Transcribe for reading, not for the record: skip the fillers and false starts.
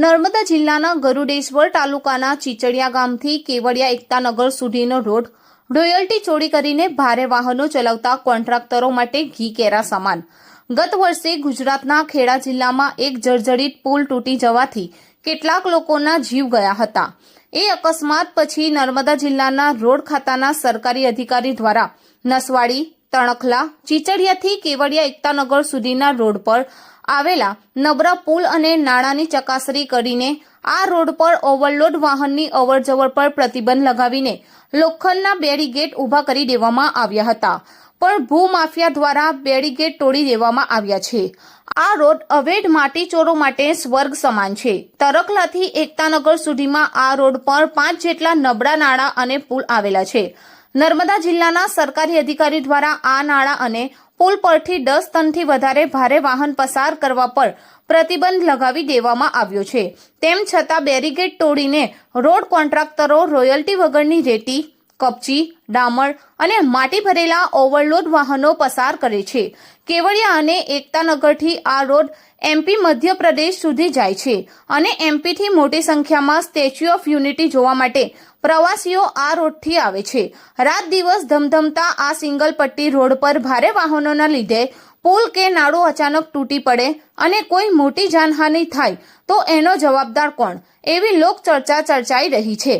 નર્મદા જિલ્લાના ગરુડેશ્વર તાલુકાના ચીચડિયા ગામથી કેવડિયા એકતાનગર સુધીનો રોડ રોયલ્ટી ચોરી કરીને ભારે વાહનો ચલાવતા કોન્ટ્રાક્ટરો માટે ઘી કેરા સમાન। ગત વર્ષે ગુજરાતના ખેડા જિલ્લામાં એક જર્જરિત પુલ તૂટી જવાથી કેટલાક લોકોના જીવ ગયા હતા। એ અકસ્માત પછી નર્મદા જિલ્લાના રોડ ખાતાના સરકારી અધિકારી દ્વારા નસવાડી, તણખલા, ચીચડિયાથી કેવડિયા એકતાનગર સુધીના રોડ પર આવેલા નબળા પુલ અને નાળાની ચકાસણી કરીને આ રોડ પર ઓવરલોડ વાહનની અવરજવર પર પ્રતિબંધ લગાવીને લોખંડના બેરીગેટ ઊભા કરી દેવામાં આવ્યા હતા, પણ ભૂમાફિયા દ્વારા બેરીગેટ તોડી દેવામાં આવ્યા છે। આ રોડ અવૈધ માટીચોરો માટે સ્વર્ગ સમાન છે। તરખલાથી એકતાનગર સુધીમાં આ રોડ પર 5 જેટલા નબળા નાળા અને પુલ આવેલા છે। નર્મદા જિલ્લાના સરકારી અધિકારી દ્વારા આ નાળા અને પુલ પરથી 10 ટનથી વધારે ભારે વાહન પસાર કરવા પર પ્રતિબંધ લગાવી દેવામાં આવ્યો છે। તેમ છતાં બેરીગેટ તોડીને રોડ કોન્ટ્રાક્ટરો રોયલ્ટી વગરની રેતી, કપચી, ડામર અને માટી ભરેલા ઓવરલોડ વાહનો પસાર કરે છે। કેવડિયા અને એકતાનગરથી આ રોડ એમપી મધ્યપ્રદેશ સુધી જાય છે અને એમપીથી મોટી સંખ્યામાં સ્ટેચ્યુ ઓફ યુનિટી જોવા માટે પ્રવાસીઓ આ રોડથી આવે છે। રાત દિવસ ધમધમતા આ સિંગલ પટ્ટી રોડ પર ભારે વાહનોના લીધે પુલ કે નાળું અચાનક તૂટી પડે અને કોઈ મોટી જાનહાનિ થાય તો એનો જવાબદાર કોણ, એવી લોકચર્ચા ચર્ચાઈ રહી છે।